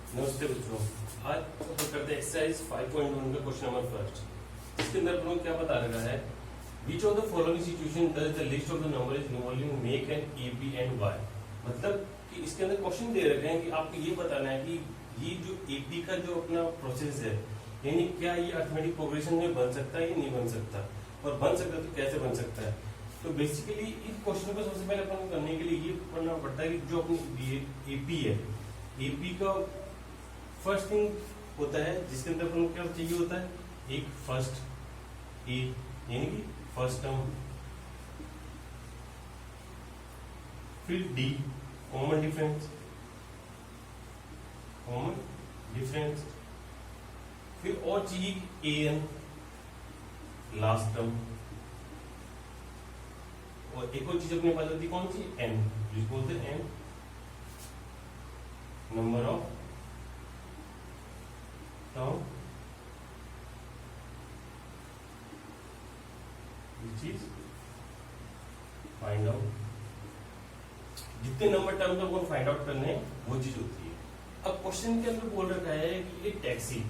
नमस्ते बच्चों, आज हम करते हैं एक्सरसाइज 5.1 का क्वेश्चन नंबर फर्स्ट। इसके अंदर हम लोग क्या बता रखा है, which of the following situation does the list of the number is involving make and A B and Y. मतलब कि इसके अंदर क्वेश्चन दे रखे हैं कि आपको ये बताना है कि ये जो ए बी का जो अपना प्रोसेस है, यानी क्या ये अर्थमेटिक प्रोग्रेशन में बन सकता है या नहीं बन सकता, और बन सकता है तो कैसे बन सकता है। तो बेसिकली इस क्वेश्चन को सबसे पहले अपन करने के लिए ये पढ़ना पड़ता है कि जो अपनी एपी है, एपी का फर्स्ट थिंग होता है जिसके अंदर अपन को क्या चाहिए होता है, एक फर्स्ट ए यानी कि फर्स्ट टर्म, फिर डी कॉमन डिफरेंस, फिर और चाहिए ए एन लास्ट टर्म, और एक और चीज अपने पास होती है कौन सी, एन, जिसको बोलते हैं N number of term which is find out. जितने नंबर टर्म को फाइंड आउट करने हैं वो चीज होती है। अब क्वेश्चन के अंदर बोल रखा है कि एक टैक्सी,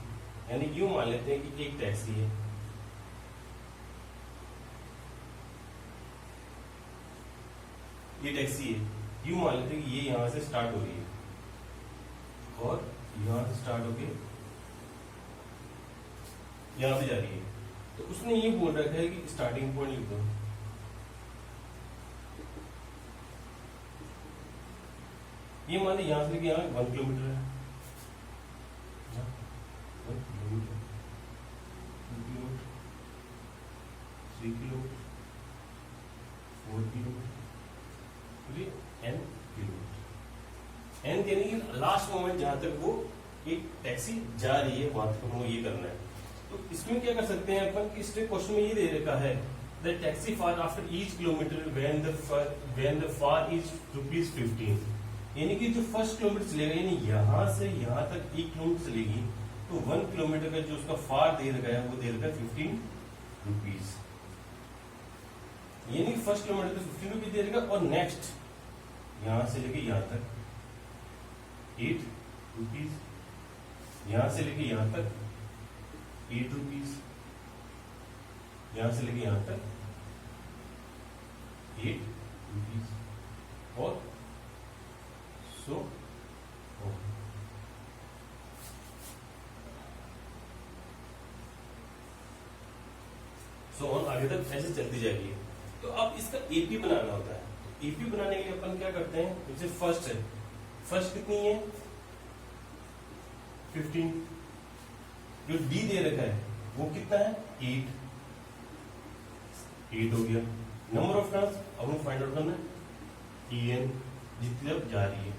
यानी यूं मान लेते हैं कि एक टैक्सी है, ये टैक्सी है, यूं मान लेते हैं कि ये यहां से स्टार्ट हो रही है और यहां से स्टार्ट होके यहां पे जा रही है। तो उसने ये बोल रखा है कि स्टार्टिंग पॉइंट लिख दो, ये मान ली यहां से लेके यहां 1 किलोमीटर है, 1 kilometre, 2 kilometre, 3 kilometre, 4 kilometre, n kilometre. n यानी कि लास्ट मोमेंट जहां तक वो एक टैक्सी जा रही है वहां तक हमको ये करना है। तो इसमें क्या कर सकते हैं अपन, इस क्वेश्चन में ये दे रखा है the taxi far after each kilometre when the far is ₹15, यानी कि जो फर्स्ट किलोमीटर चलेगा, यानी यहां से यहां तक 1 किलोमीटर चलेगी, तो 1 किलोमीटर का जो उसका फार दे रखा है वो दे रखा है ₹15, यानी फर्स्ट किलोमीटर तो ₹15 दे रखा, और नेक्स्ट यहां से लेके यहां तक ₹8, यहां से लेके यहां तक ₹8, यहां से लेके यहां तक ₹8, और सो ऑन आगे तक ऐसे चलती जाएगी। तो अब इसका एपी बनाना होता है। तो एपी बनाने के लिए अपन क्या करते हैं, जैसे फर्स्ट है, फर्स्ट कितनी है 15, जो डी दे रखा है वो कितना है 8 हो गया। नंबर ऑफ टर्न्स अब हम फाइंड आउट करना है en, जितनी तरफ जा रही है,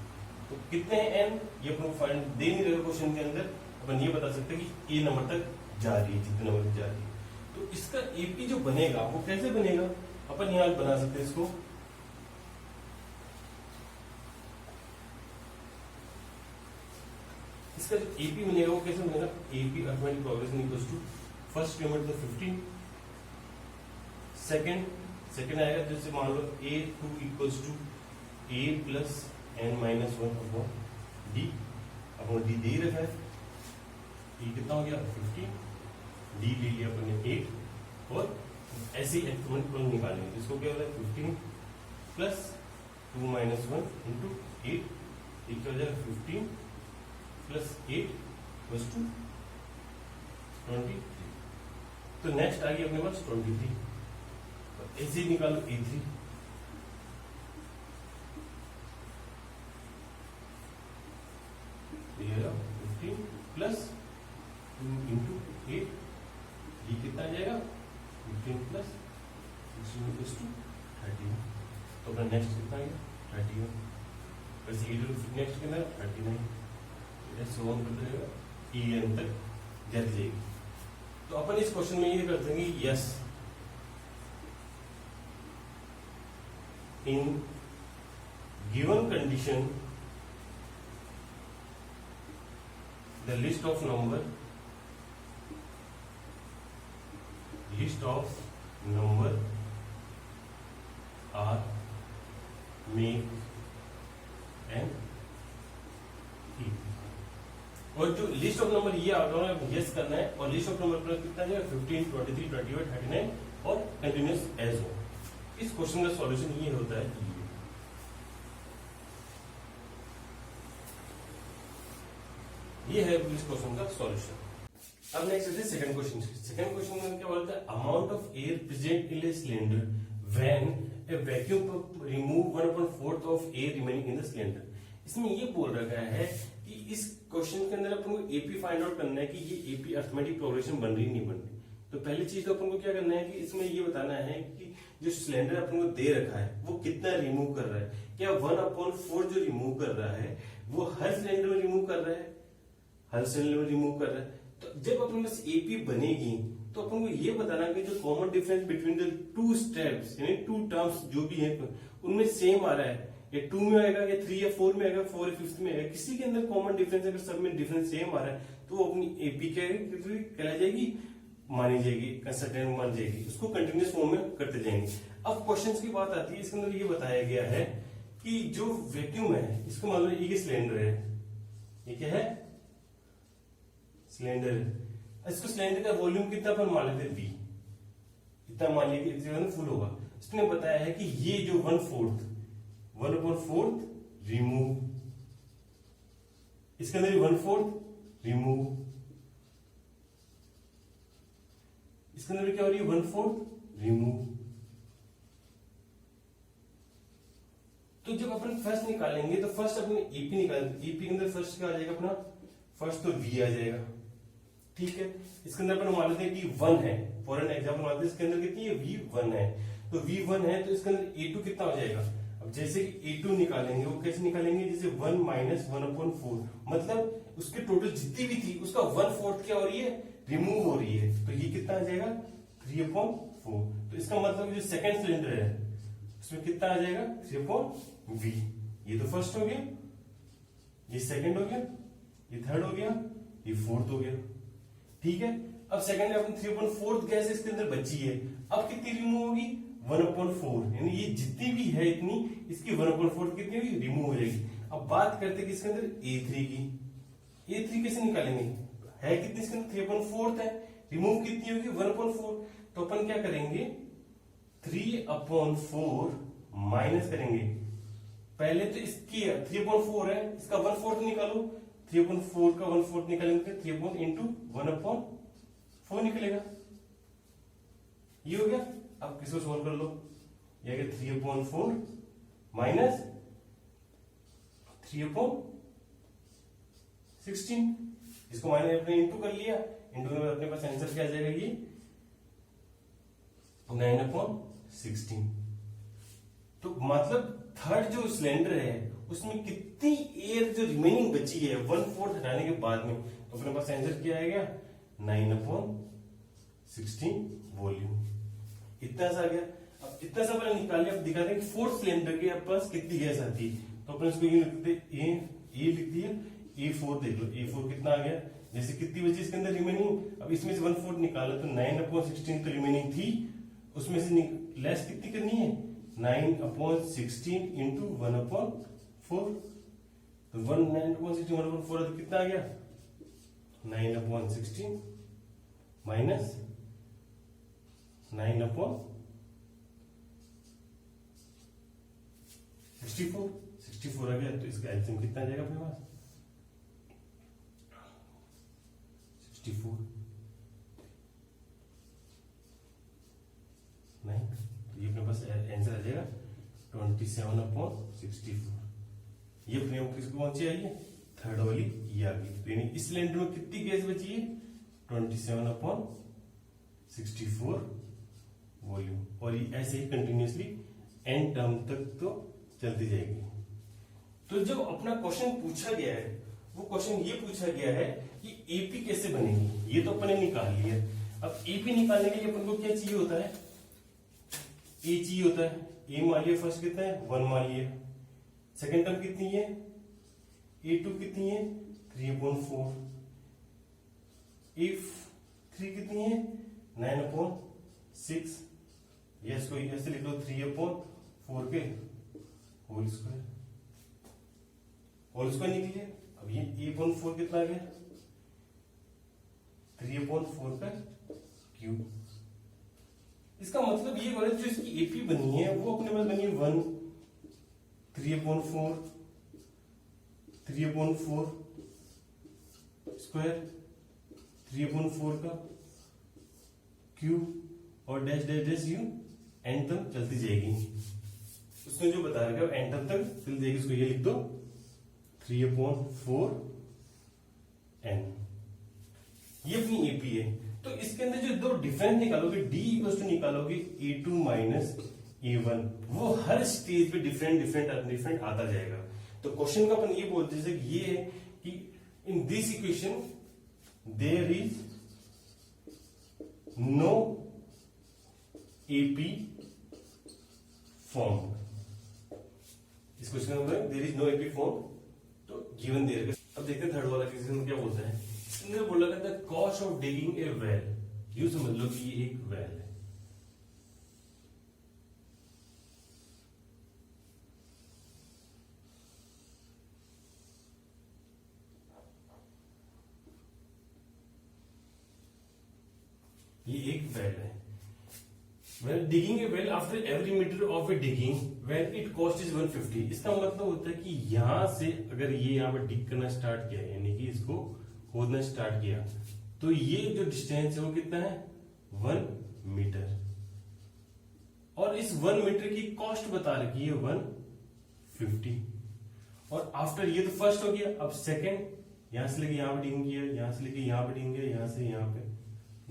तो कितने हैं n, ये अपन फाइंड दे नहीं रहे क्वेश्चन के अंदर, अपन ये बता सकते हैं कि ए नंबर तक जा रही है, जितने नंबर तक जा रही है। तो इसका एपी जो बनेगा वो कैसे बनेगा, अपन यहां बना सकते हैं इसको, इसका जो एपी बनेगा वो कैसे बनेगा, AP arithmetic progression equals to first kilometre 15, second आएगा, जैसे मान लो A2 equals to A plus n minus 1 upon D, अपना डी दे रखा है, ये कितना हो गया 15, डी ले लिया अपने 8, और ऐसे ही एक्सपोनेंट को निकालेंगे, इसको क्या होता है 15 प्लस 2 माइनस 1 इंटू 8 इक्वल हो जाएगा 15 प्लस 8 प्लस 2 23। तो नेक्स्ट आ गई अपने पास 23, तो ऐसे ही निकालो A3, ये 15 प्लस 2 इंटू 8, ये कितना आ जाएगा 15 प्लस 16 प्लस 2 31। तो अपना नेक्स्ट कितना आ गया 31, वैसे नेक्स्ट कितना 39, ऐसे ऑन करते रहेगा en तक जाती जाएगी। तो अपन इस क्वेश्चन में ये करते हैं कि yes, in given condition the list of number are make and keep। और जो लिस्ट ऑफ नंबर ये आउट ऑफ गेस करना है, और लिस्ट ऑफ नंबर पर कितना जाएगा 15, 23, 28, 39 और कंटिन्यूस एज हो। इस क्वेश्चन का सॉल्यूशन ये होता है। ये है इस क्वेश्चन का सॉल्यूशन। अब नेक्स्ट है सेकंड क्वेश्चन। सेकंड क्वेश्चन में क्या बोलता है, amount of air present in a cylinder when A vacuum pump remove 1/4 of air remaining in the cylinder. इसमें ये बोल रखा है कि इस क्वेश्चन के अंदर अपन को एपी फाइंड आउट करना है कि ये एपी अर्थमेटिक प्रोग्रेशन बन रही नहीं बन रही। तो पहली चीज तो अपन को क्या करना है कि इसमें ये बताना है कि जो सिलेंडर अपन को दे रखा है वो कितना रिमूव कर रहा है। क्या 1/4 जो रिमूव कर रहा है वो हर सिलेंडर में रिमूव कर रहा है, हर सिलेंडर में रिमूव कर रहा है। तो जब अपन पास एपी बनेगी तो अपन को ये बताना कि जो common difference between the two steps यानी टू टर्म्स जो भी है उनमें सेम आ रहा है। ये 2 में आएगा या 3 या 4 में आएगा, 4 या 5 में आएगा, किसी के अंदर कॉमन डिफरेंस अगर सब में डिफरेंस सेम आ रहा है तो वो अपनी एपी कहला जाएगी, मानी जाएगी, कंसिस्टेंट मान जाएगी। उसको कंटिन्यूस फॉर्म में करते जाएंगे। अब क्वेश्चंस की बात आती है, इसके अंदर ये बताया गया है कि जो वैक्यूम है इसको मान लो ये सिलेंडर है, ये क्या है सिलेंडर है। इसको सिलेंडर का वॉल्यूम कितना पर मान लेते V, इतना मान लिया कि फुल होगा। इसने बताया है कि ये जो 1/4 रिमूव, इसके अंदर 1/4 रिमूव, इसके अंदर क्या हो रही है 1/4 रिमूव। तो जब अपन फर्स्ट निकालेंगे तो फर्स्ट अपन एपी निकालेंगे। एपी के अंदर फर्स्ट क्या आ जाएगा अपना, फर्स्ट तो V आ जाएगा, ठीक है। इसके अंदर अपन मान लेते हैं कि 1 है, फॉर एन एग्जांपल मान लेते हैं इसके अंदर कितनी है V1 है। तो V1 है तो इसके अंदर A2 कितना हो जाएगा। अब जैसे कि A2 निकालेंगे वो कैसे निकालेंगे, जैसे 1 - 1/4 मतलब उसके टोटल जितनी भी थी उसका 1/4 क्या हो रही है रिमूव हो रही है। तो ये कितना आ जाएगा 3/4। तो इसका मतलब जो सेकंड सिलेंडर है उसमें कितना आ जाएगा 3/V। ये तो फर्स्ट हो गया, ये सेकंड हो गया, ये थर्ड हो गया, ये फोर्थ हो गया, ठीक है। अब सेकंड अपन 3/4 गैस इसके अंदर बची है, अब कितनी रिमूव होगी 1/4, यानी ये जितनी भी है इतनी इसकी 1/4 कितनी होगी रिमूव हो जाएगी। अब बात करते हैं इसके अंदर A3 की। A3 कैसे निकालेंगे, है कितनी इसके अंदर 3/4 है, रिमूव कितनी होगी 1/4। तो अपन क्या करेंगे 3/4 माइनस करेंगे। पहले तो इसकी 3/4 है, इसका 1/4 निकालो, 3/4 का 1/4 निकालेंगे 3 इंटू 1/4 निकलेगा, ये हो गया। अब किसको सोल्व कर लो, ये 3/4 माइनस 3/16, इसको मैंने अपने इंटू कर लिया, इंटू में अपने पास आंसर क्या आ जाएगा ये 9/16। तो मतलब थर्ड जो सिलेंडर है उसमें कितनी एयर जो रिमेनिंग बची है 1/4 हटाने के बाद में, तो अपने पास आंसर क्या आएगा 9/16 वॉल्यूम। इतना सा आ गया। अब इतना सा पहले निकाल लिया, अब दिखाते हैं कि फोर्थ सिलेंडर के पास कितनी गैस आती है। तो अपन इसको ये लिखते ए लिख दिया, A4 देख लो, A4 कितना आ गया, जैसे कितनी बची इसके अंदर रिमेनिंग। अब इसमें से 1/4 निकाला तो 9/16 तो रिमेनिंग थी, उसमें से लेस कितनी करनी है 9/16 इंटू 1/4। तो 9/16 1/4 तो कितना आ गया 9/16 माइनस 9/64 आ गया। तो इसका एलसीएम कितना आ जाएगा अपने पास 64 नहीं, तो ये अपने पास आंसर आ जाएगा 27/64। ये फ्रेम किसको कौन सी आई है थर्ड वाली ये आ गई। तो इस सिलेंडर में कितनी गैस बची है 27/64 वॉल्यूम। और ये ऐसे ही कंटिन्यूअसली एन टर्म तक तो चलती जाएगी। तो जो अपना क्वेश्चन पूछा गया है वो क्वेश्चन ये पूछा गया है कि एपी कैसे बनेगी, ये तो अपने निकाल लिया। अब एपी निकालने के लिए अपन को क्या चाहिए होता है ए चाहिए होता है। ए मान लिया फर्स्ट कितना है 1 मान लिया, सेकेंड टर्म कितनी है A2 कितनी है 3/4, A3 कितनी है 9/6। यस को ऐसे लिख लो 3/4 के होल स्क्वायर निकलिए। अब ये A/4 कितना आ गया 3/4 का क्यूब। इसका मतलब ये बोला जो इसकी एपी बनी है वो अपने पास बनी है 1, 3/4 स्क्वायर, 3/4 का क्यूब और dash dash dash you and तक चलती जाएगी। उसने जो बताया गया एंड तक चल जाएगी, उसको ये लिख दो 3/4 n। ये अपनी एपी है। तो इसके अंदर जो दो डिफरेंस निकालोगे d इक्वल टू निकालोगे a2 माइनस a1, वो हर स्टेज पे डिफरेंट आता जाएगा। तो क्वेश्चन का अपन ये बोलते हैं ये है कि in this equation there is no AP form. इस क्वेश्चन का मतलब there is no AP form, तो गिवन देयर। अब देखते हैं थर्ड वाला क्वेश्चन में क्या बोलता है। इसके अंदर बोला गया था cost of digging A well. यूं समझ लो कि ये एक वेल है। ये एक वेल है। When digging a well after every meter of a digging when it cost is 150। इसका मतलब होता है कि यहां से अगर ये यहाँ पर डिग करना स्टार्ट किया, यानी कि इसको खोदना स्टार्ट किया, तो ये जो डिस्टेंस है वो कितना है 1 मीटर। और इस 1 मीटर की कॉस्ट बता रखी है 150। और आफ्टर ये तो फर्स्ट हो गया, अब सेकंड, यहां से लेके यहां पर डिगिंग किया, यहां से लेके यहां पर डिगिंग किया, यहां से यहां पे,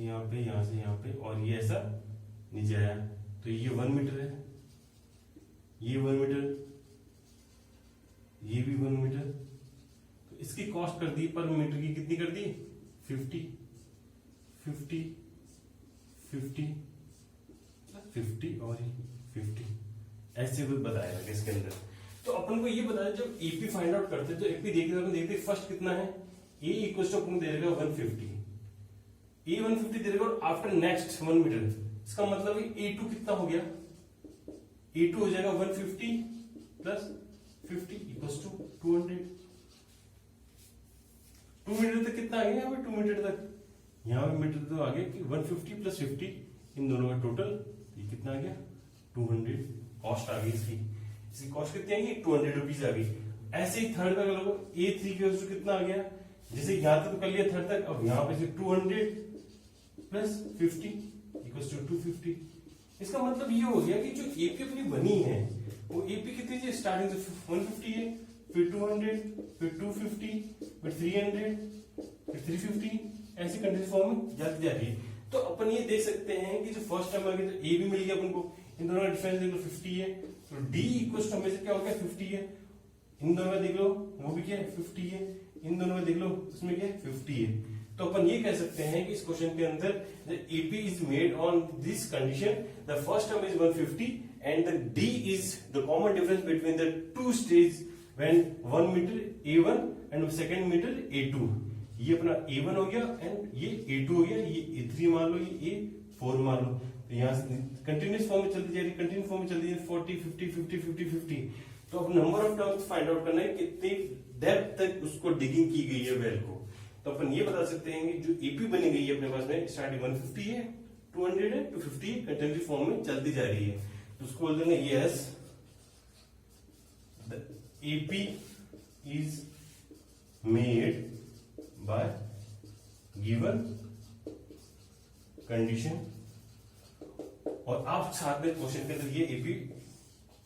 यहां पे, यहां से यहां पे, और ये ऐसा नीचे आया। तो ये 1 मीटर है, ये 1 मीटर, ये भी 1 मीटर। तो इसकी कॉस्ट कर दी पर मीटर की कितनी कर दी 50 50 50 50 और 50, ऐसे भी बताया गया इसके अंदर। तो अपन को ये बताया जब एपी फाइंड आउट करते हैं तो एपी देखते फर्स्ट कितना है ए इक्वल टू अपन दे देगा 150, ए 150 दे देगा और आफ्टर नेक्स्ट 1 मीटर। इसका मतलब A2 कितना हो गया, A2 हो जाएगा 150 प्लस 50 इक्वल्स टू 200। 2 मीटर तक कितना आ गया यहाँ पे, 2 मीटर तक, यहाँ पे मीटर तो आ गया कि 150 प्लस 50 इन दोनों का टोटल ये कितना आ गया 200 कॉस्ट आ गई इसकी। इसकी कॉस्ट कितनी आ गई 200 रुपीज आ गई। ऐसे ही थर्ड का कर लो, A3 के कितना आ गया, जैसे यहां तक तो कर लिया थर्ड तक, अब यहाँ पे 200 प्लस 50 इक्वल्स टू 250। इसका मतलब ये हो गया कि जो एपी अपनी बनी है वो एपी कितनी थी स्टार्टिंग से 150 है, फिर 200, फिर 250, फिर 300, फिर 350, ऐसी कंटिन्यूस फॉर्म में जाती जा रही है। तो अपन ये देख सकते हैं कि जो फर्स्ट टर्म आ गया तो ए भी मिल गया अपन को, इन दोनों का डिफरेंस देख लो 50 है, तो डी इक्वल्स टू हमें से क्या हो गया 50 है, इन दोनों में देख लो वो भी क्या है 50 है, इन दोनों में देख लो उसमें क्या है 50 है। तो अपन ये कह सकते हैं कि इस क्वेश्चन के अंदर the AP is made on this condition, the first term is 150 and the D is the common difference between the two stage when 1 metre A1 and second metre A2। ये अपना A1 हो गया and ये A2 हो गया, ये A3 मान लो, ये A4 मान लो। तो यहाँ से कंटिन्यूस फॉर्म में चलती जा रही है, कंटिन्यूस फॉर्म में चलती है 40 50 50 50 50। तो अब number of terms find out करना है कितनी डेप्थ तक उसको डिगिंग की गई है वेल को। तो अपन ये बता सकते हैं कि जो एपी बनी गई है अपने पास में स्टार्टिंग 150 है, 200 है, 250 कंटिन्यूस फॉर्म में चलती जा रही है। तो उसको बोल देंगे yes the AP is made by given condition. और आप साथ में क्वेश्चन के अंदर ये एपी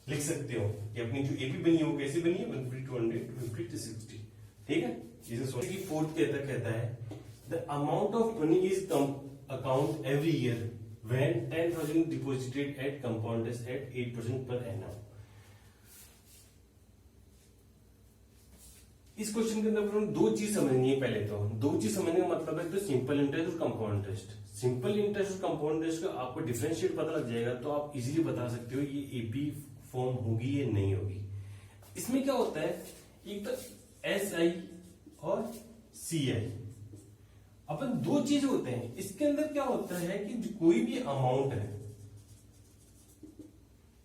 लिख सकते हो कि अपनी जो एपी बनी है वो कैसे बनी है 150 200 250 260। ठीक है, जिसे सोचे कि फोर्थ कहता है the amount of money is account every year when 10,000 deposited at compound interest at 8% per annum. इस क्वेश्चन के अंदर दो चीज समझनी है। पहले तो दो चीज समझने का मतलब है तो सिंपल इंटरेस्ट और कंपाउंड इंटरेस्ट। सिंपल इंटरेस्ट और कंपाउंड इंटरेस्ट का आपको डिफरेंशिएट पता लग जाएगा तो आप इजीली बता सकते हो ये एपी फॉर्म होगी या नहीं होगी। इसमें क्या होता है, एक तो SI और CI, अपन दो चीज होते हैं। इसके अंदर क्या होता है कि जो कोई भी अमाउंट है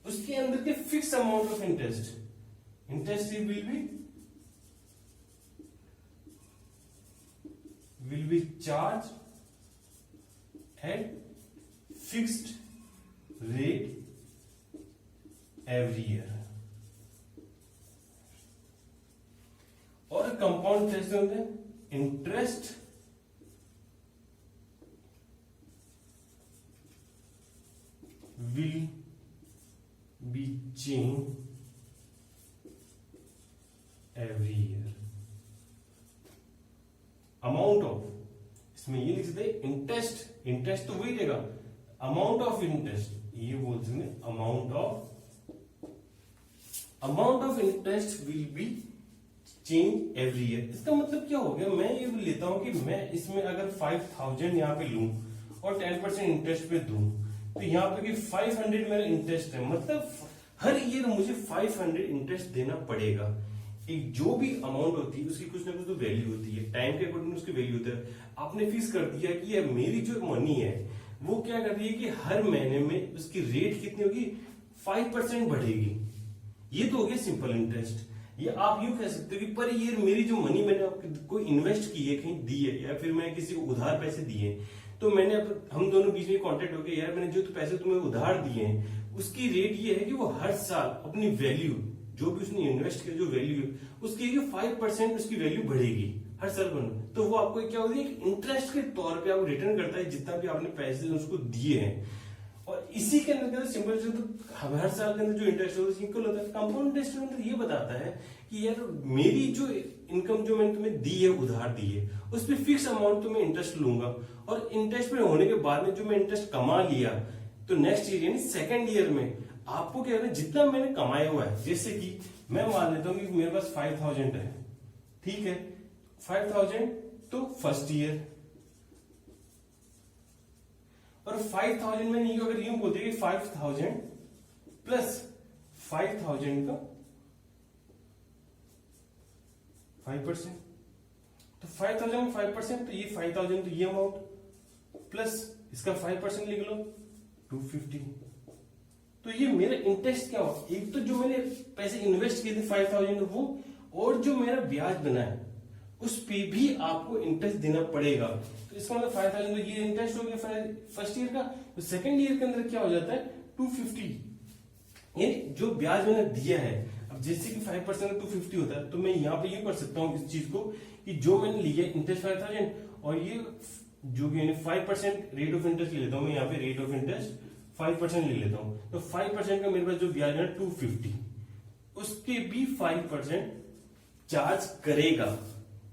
उसके अंदर के fix amount of interest will be charge at fixed rate every year. और कंपाउंड इंटरेस्ट होते हैं interest will be changed every year। Amount of, इसमें ये लिख सकते हैं इंटरेस्ट, इंटरेस्ट तो वही देगा, अमाउंट ऑफ इंटरेस्ट ये बोल सकते हैं amount of interest will be change every year. इसका मतलब क्या हो गया, मैं ये लेता हूं कि मैं इसमें अगर 5000 यहां पे लूं और 10% इंटरेस्ट पे दूं, तो यहाँ पे 500 मेरा इंटरेस्ट है, मतलब हर ईयर मुझे 500 इंटरेस्ट देना पड़ेगा। एक जो भी अमाउंट होती है उसकी कुछ ना कुछ तो वैल्यू होती है, टाइम के अकॉर्डिंग उसकी वैल्यू होता है। आपने फिक्स कर दिया कि ये मेरी जो मनी है वो क्या कर रही है कि हर महीने में उसकी रेट कितनी होगी, 5% बढ़ेगी। ये तो हो गया सिंपल इंटरेस्ट। ये आप यूं कह सकते हो कि पर ईयर मेरी जो मनी मैंने आपको इन्वेस्ट की है, कहीं दी है, या फिर मैं किसी को उधार पैसे दिए, तो मैंने हम दोनों बीच में कांटेक्ट हो गया, यार मैंने जो पैसे तुम्हें उधार दिए हैं उसकी रेट ये है कि वो हर साल अपनी वैल्यू, जो भी उसने इन्वेस्ट किया जो वैल्यू है उसकी 5% उसकी वैल्यू बढ़ेगी हर साल बढ़ना। तो वो आपको क्या होती है, इंटरेस्ट के तौर पे आपको रिटर्न करता है जितना भी आपने पैसे उसको दिए हैं। और इसी के अंदर सिंपल से तो हर साल के अंदर जो इंटरेस्ट होता है सिंपल होता है। कंपाउंड इंटरेस्ट के अंदर ये बताता है कि यार मेरी जो इनकम जो मैंने तुम्हें दी है, उधार दी है, उस पर फिक्स अमाउंट तो मैं इंटरेस्ट लूंगा, और इंटरेस्ट पे होने के बाद में जो मैं इंटरेस्ट कमा लिया, तो नेक्स्ट ईयर यानी सेकेंड ईयर में आपको क्या है, जितना मैंने कमाया हुआ है, जैसे कि मैं मान लेता हूं कि मेरे पास 5000 है, ठीक है, 5000 तो फर्स्ट ईयर, और 5000 में नहीं, अगर यूं बोलते कि 5000 प्लस 5000 का 5%, तो 5000 में 5%, तो ये 5000 तो ये अमाउंट प्लस इसका 5% लिख लो 250। तो ये मेरा इंटरेस्ट क्या हुआ, एक तो जो मैंने पैसे इन्वेस्ट किए थे 5000 वो, और जो मेरा ब्याज बना है उस पे भी आपको इंटरेस्ट देना पड़ेगा। तो इसका मतलब 5000 तो ये इंटरेस्ट हो गया फर्स्ट ईयर का, तो सेकंड ईयर के अंदर क्या हो जाता है 250, यानी जो ब्याज मैंने दिया है। अब जैसे कि 5% 250 होता है, तो मैं यहाँ पे ये कर सकता हूँ इस चीज को कि जो मैंने लिया इंटरेस्ट 5000 और ये जो भी 5% रेट ऑफ इंटरेस्ट ले लेता हूँ, मैं यहाँ पे रेट ऑफ इंटरेस्ट 5% ले लेता हूँ, तो 5% का मेरे पास जो ब्याज है 250, उसके भी 5% चार्ज करेगा।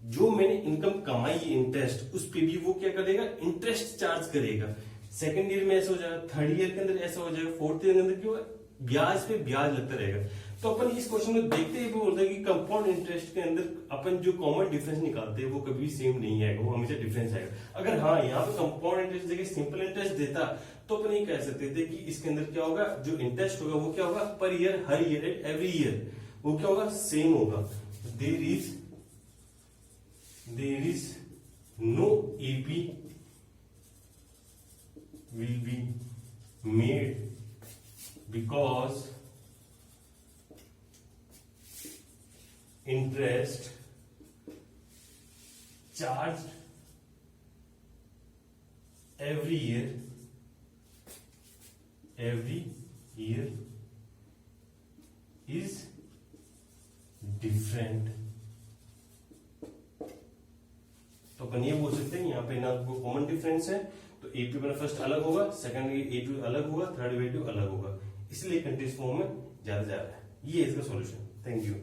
जो मैंने इनकम कमाई है इंटरेस्ट, उस पे भी वो क्या करेगा, इंटरेस्ट चार्ज करेगा। सेकंड ईयर में ऐसा हो जाएगा, थर्ड ईयर के अंदर ऐसा हो जाएगा, फोर्थ ईयर के अंदर क्यों ब्याज पे ब्याज लगता रहेगा। तो अपन इस क्वेश्चन में देखते ही बोलते हैं कि कंपाउंड इंटरेस्ट के अंदर अपन जो कॉमन डिफरेंस निकालते हैं वो कभी सेम नहीं आएगा, वो हमेशा डिफरेंस आएगा। अगर हाँ यहाँ पे कंपाउंड इंटरेस्ट जगह सिंपल इंटरेस्ट देता तो अपन ये कह सकते थे कि इसके अंदर क्या होगा, जो इंटरेस्ट होगा वो क्या होगा, पर ईयर, हर ईयर, एवरी ईयर वो क्या होगा, सेम होगा। There is no AP will be made because interest charged every year is different। तो अपन ये बोल सकते हैं यहाँ पे ना कॉमन डिफरेंस है, तो एपी अपना फर्स्ट अलग होगा, सेकंड एपी अलग होगा, थर्ड एपी अलग होगा, इसलिए कंटीन्यूअस फॉर्म में ज्यादा जा रहा है। ये इसका सॉल्यूशन। Thank you.